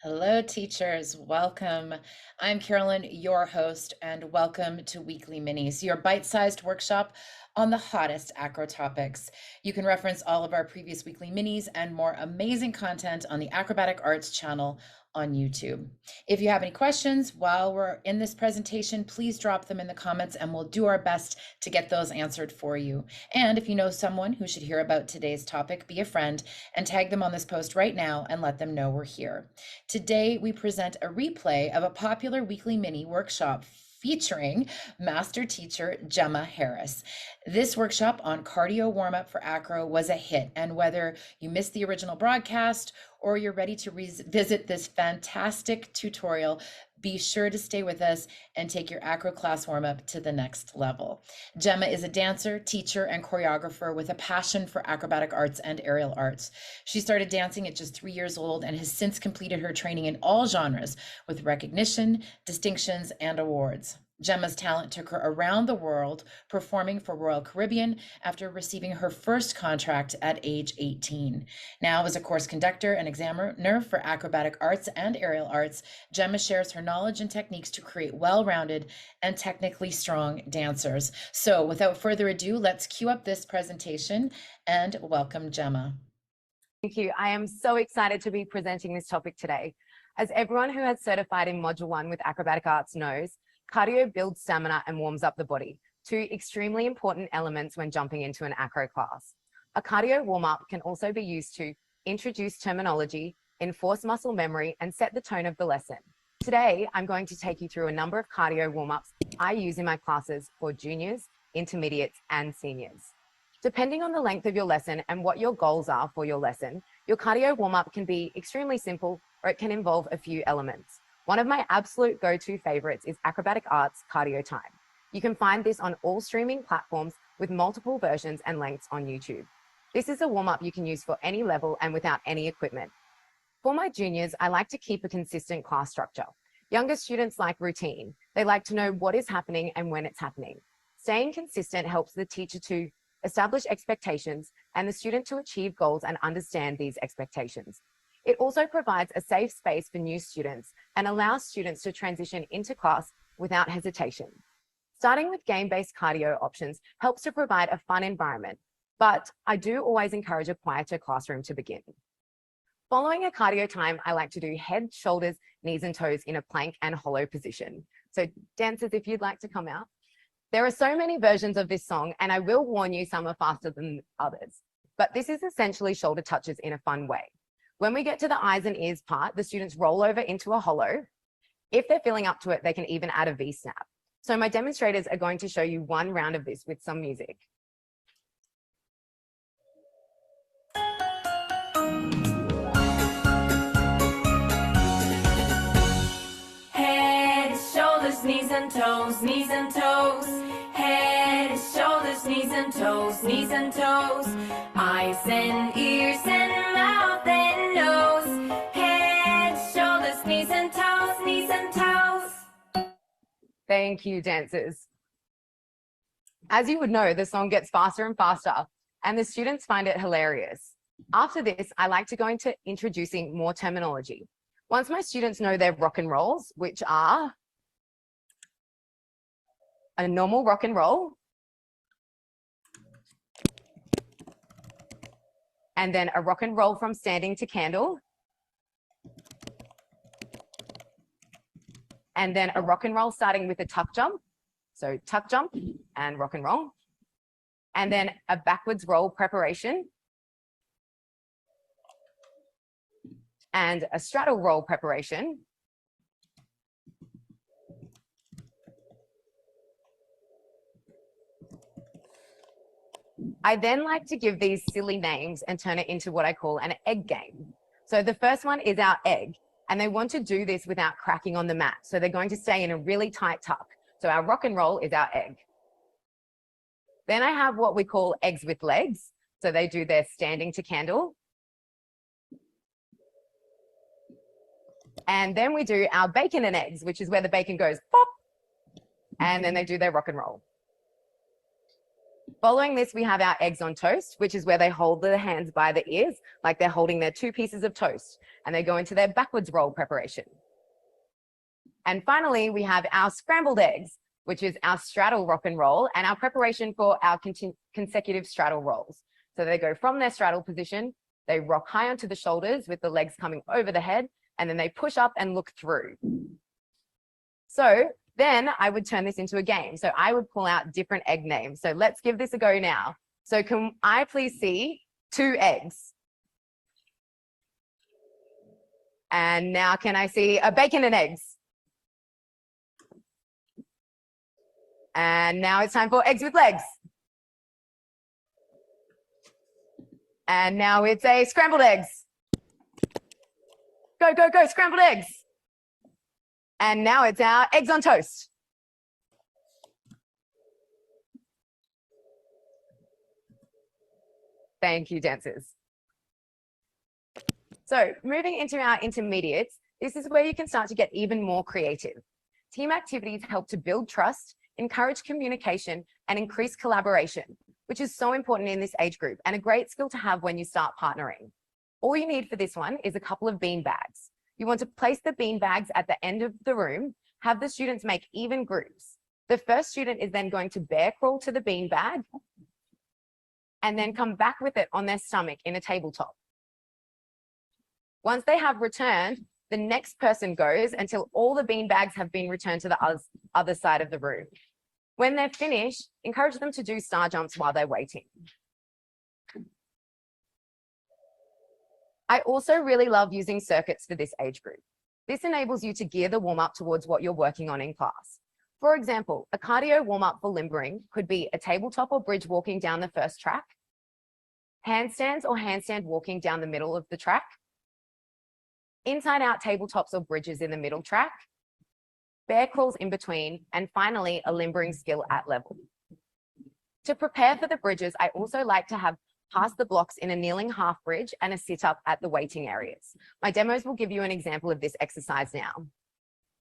Hello, teachers. Welcome. I'm Carolyn, your host, and welcome to Weekly Minis, your bite-sized workshop on the hottest acro topics. You can reference all of our previous weekly minis and more amazing content on the Acrobatic Arts channel on YouTube. If you have any questions while we're in this presentation, please drop them in the comments and we'll do our best to get those answered for you. And if you know someone who should hear about today's topic, be a friend and tag them on this post right now and let them know we're here. Today, we present a replay of a popular weekly mini workshop featuring Master Teacher Jemma Harris. This workshop on cardio warm-up for acro was a hit, and whether you missed the original broadcast or you're ready to revisit this fantastic tutorial, be sure to stay with us and take your acro class warm-up to the next level. Jemma is a dancer, teacher, and choreographer with a passion for acrobatic arts and aerial arts. She started dancing at just 3 years old and has since completed her training in all genres with recognition, distinctions, and awards. Jemma's talent took her around the world, performing for Royal Caribbean after receiving her first contract at age 18. Now, as a course conductor and examiner for acrobatic arts and aerial arts, Jemma shares her knowledge and techniques to create well-rounded and technically strong dancers. So without further ado, let's cue up this presentation and welcome Jemma. Thank you. I am so excited to be presenting this topic today. As everyone who has certified in Module 1 with acrobatic arts knows, cardio builds stamina and warms up the body, two extremely important elements when jumping into an acro class. A cardio warm-up can also be used to introduce terminology, enforce muscle memory, and set the tone of the lesson. Today, I'm going to take you through a number of cardio warm-ups I use in my classes for juniors, intermediates, and seniors. Depending on the length of your lesson and what your goals are for your lesson, your cardio warm-up can be extremely simple or it can involve a few elements. One of my absolute go-to favorites is Acrobatic Arts Cardio Time. You can find this on all streaming platforms with multiple versions and lengths on YouTube. This is a warm-up you can use for any level and without any equipment. For my juniors, I like to keep a consistent class structure. Younger students like routine. They like to know what is happening and when it's happening. Staying consistent helps the teacher to establish expectations and the student to achieve goals and understand these expectations. It also provides a safe space for new students and allows students to transition into class without hesitation. Starting with game-based cardio options helps to provide a fun environment, but I do always encourage a quieter classroom to begin. Following a cardio time, I like to do head, shoulders, knees, and toes in a plank and hollow position. So dancers, if you'd like to come out. There are so many versions of this song, and I will warn you, some are faster than others, but this is essentially shoulder touches in a fun way. When we get to the eyes and ears part, the students roll over into a hollow. If they're feeling up to it, they can even add a V-snap. So my demonstrators are going to show you one round of this with some music. Head, shoulders, knees and toes, knees and toes. Head, shoulders, knees and toes, knees and toes. Eyes and ears and mouth and nose. Head, shoulders, knees and toes, knees and toes. Thank you, dancers. As you would know, the song gets faster and faster, and the students find it hilarious. After this, I like to go into introducing more terminology. Once my students know their rock and rolls, which are a normal rock and roll, and then a rock and roll from standing to candle, and then a rock and roll starting with a tuck jump. So tuck jump and rock and roll, and then a backwards roll preparation, and a straddle roll preparation, I then like to give these silly names and turn it into what I call an egg game. So the first one is our egg, and they want to do this without cracking on the mat. So they're going to stay in a really tight tuck. So our rock and roll is our egg. Then I have what we call eggs with legs. So they do their standing to candle. And then we do our bacon and eggs, which is where the bacon goes pop. And then they do their rock and roll. Following this, we have our eggs on toast, which is where they hold their hands by the ears, like they're holding their 2 pieces of toast, and they go into their backwards roll preparation. And finally, we have our scrambled eggs, which is our straddle rock and roll, and our preparation for our consecutive straddle rolls. So they go from their straddle position, they rock high onto the shoulders with the legs coming over the head, and then they push up and look through. So then I would turn this into a game. So I would pull out different egg names. So let's give this a go now. So can I please see 2 eggs? And now can I see a bacon and eggs? And now it's time for eggs with legs. And now it's a scrambled eggs. Go, go, go, scrambled eggs. And now it's our eggs on toast. Thank you, dancers. So moving into our intermediates, this is where you can start to get even more creative. Team activities help to build trust, encourage communication, and increase collaboration, which is so important in this age group and a great skill to have when you start partnering. All you need for this one is a couple of bean bags. You want to place the bean bags at the end of the room, have the students make even groups. The first student is then going to bear crawl to the bean bag and then come back with it on their stomach in a tabletop. Once they have returned, the next person goes until all the bean bags have been returned to the other side of the room. When they're finished, encourage them to do star jumps while they're waiting. I also really love using circuits for this age group. This enables you to gear the warm-up towards what you're working on in class. For example, a cardio warm-up for limbering could be a tabletop or bridge walking down the first track, handstands or handstand walking down the middle of the track, inside-out tabletops or bridges in the middle track, bear crawls in between, and finally, a limbering skill at level. To prepare for the bridges, I also like to have pass the blocks in a kneeling half bridge and a sit up at the waiting areas. My demos will give you an example of this exercise now.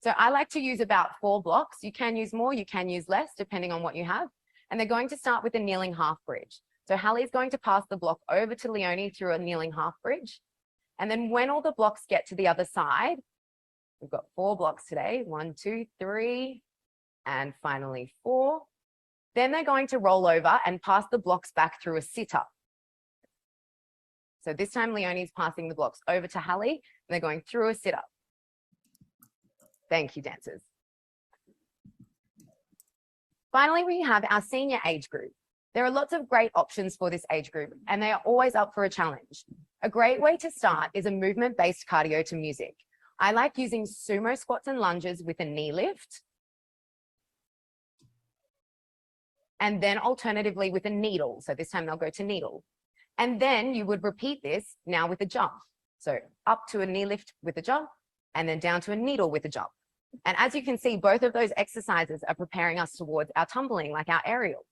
So I like to use about 4 blocks. You can use more, you can use less, depending on what you have. And they're going to start with a kneeling half bridge. So Hallie's going to pass the block over to Leonie through a kneeling half bridge. And then when all the blocks get to the other side, we've got 4 blocks today, 1, 2, 3, and finally 4. Then they're going to roll over and pass the blocks back through a sit up. So this time Leonie's passing the blocks over to Hallie, and they're going through a sit up. Thank you, dancers. Finally, we have our senior age group. There are lots of great options for this age group, and they are always up for a challenge. A great way to start is a movement-based cardio to music. I like using sumo squats and lunges with a knee lift, and then alternatively with a needle. So this time they'll go to needle. And then you would repeat this now with a jump. So up to a knee lift with a jump, and then down to a needle with a jump. And as you can see, both of those exercises are preparing us towards our tumbling, like our aerials.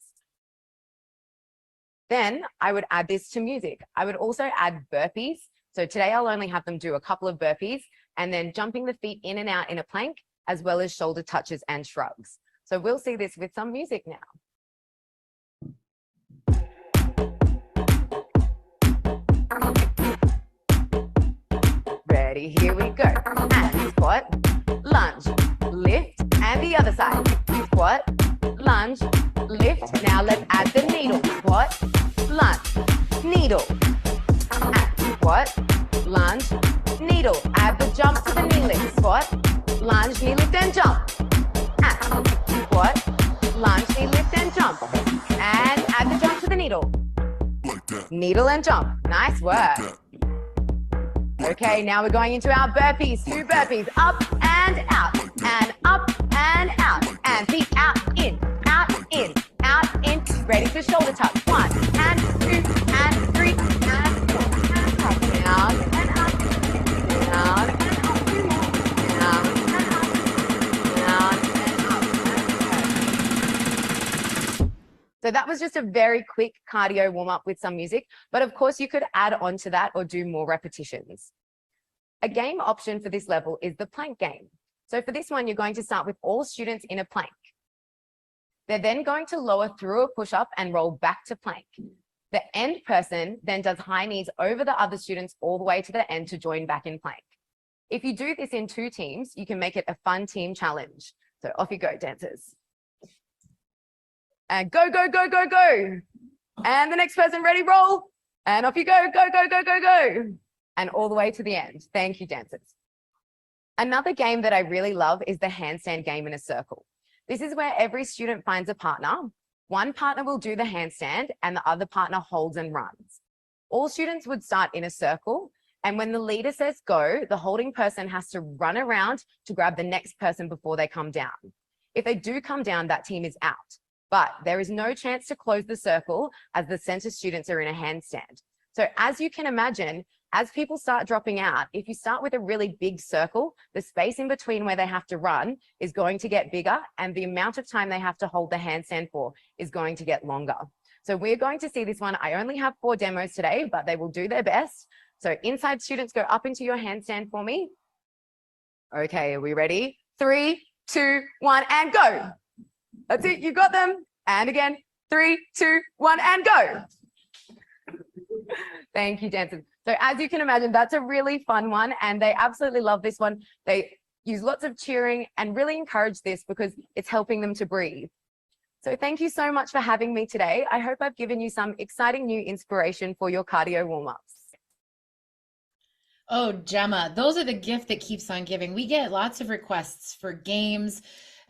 Then I would add this to music. I would also add burpees. So today I'll only have them do a couple of burpees and then jumping the feet in and out in a plank, as well as shoulder touches and shrugs. So we'll see this with some music now. Ready, here we go. And squat, lunge, lift, and the other side. Squat, lunge, lift. Now let's add the needle. Squat, lunge, needle. And squat, lunge, needle. Add the jump to the knee lift. Squat, lunge, knee lift, and jump. And squat, lunge, knee lift, and jump. And add the jump to the needle. Needle and jump. Nice work. Okay, now we're going into our burpees. 2 burpees, up and out, and up and out, and feet out, in, out, in, out, in. Ready for shoulder touch. 1 and 2 and 3 and 4 and up, down and up, down and up, down and up, down and up. So that was just a very quick cardio warm up with some music, but of course you could add on to that or do more repetitions. A game option for this level is the plank game. So for this one, you're going to start with all students in a plank. They're then going to lower through a push-up and roll back to plank. The end person then does high knees over the other students all the way to the end to join back in plank. If you do this in 2 teams, you can make it a fun team challenge. So off you go, dancers. And go, go, go, go, go. And the next person, ready, roll. And off you go, go, go, go, go, go. And all the way to the end. Thank you, dancers. Another game that I really love is the handstand game in a circle. This is where every student finds a partner. One partner will do the handstand and the other partner holds and runs. All students would start in a circle, and when the leader says go, the holding person has to run around to grab the next person before they come down. If they do come down, that team is out. But there is no chance to close the circle as the center students are in a handstand. So as you can imagine, as people start dropping out, if you start with a really big circle, the space in between where they have to run is going to get bigger, and the amount of time they have to hold the handstand for is going to get longer. So we're going to see this one. I only have 4 demos today, but they will do their best. So inside students, go up into your handstand for me. Okay, are we ready? 3, 2, 1, and go. That's it, you got them. And again, 3, 2, 1, and go. Thank you, dancers. So as you can imagine, that's a really fun one, and they absolutely love this one. They use lots of cheering and really encourage this because it's helping them to breathe. So thank you so much for having me today. I hope I've given you some exciting new inspiration for your cardio warm-ups. Oh, Jemma, those are the gift that keeps on giving. We get lots of requests for games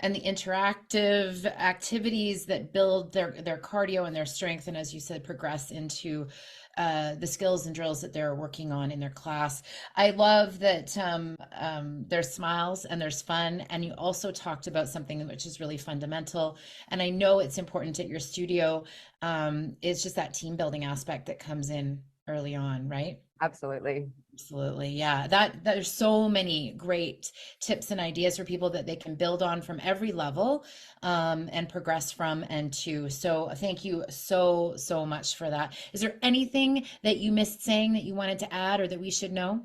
and the interactive activities that build their cardio and their strength, and as you said, progress into the skills and drills that they're working on in their class. I love that there's smiles and there's fun, and you also talked about something which is really fundamental, and I know it's important at your studio. It's just that team building aspect that comes in early on, right? Absolutely. Absolutely. Yeah. There's so many great tips and ideas for people that they can build on from every level and progress from and to. So thank you so much for that. Is there anything that you missed saying that you wanted to add or that we should know?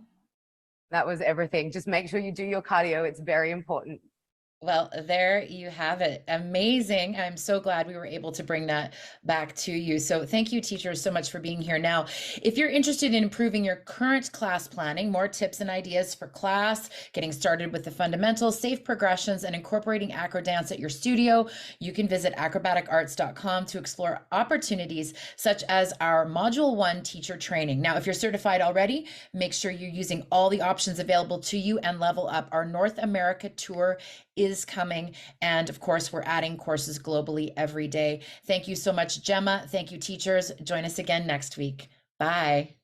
That was everything. Just make sure you do your cardio. It's very important. Well, there you have it. Amazing. I'm so glad we were able to bring that back to you. So thank you, teachers, so much for being here. Now, if you're interested in improving your current class planning, more tips and ideas for class, getting started with the fundamentals, safe progressions, and incorporating acro dance at your studio, you can visit acrobaticarts.com to explore opportunities such as our Module 1 teacher training. Now, if you're certified already, make sure you're using all the options available to you and level up. Our North America tour is coming, and of course we're adding courses globally every day. Thank you so much, Jemma. Thank you, teachers. Join us again next week. Bye.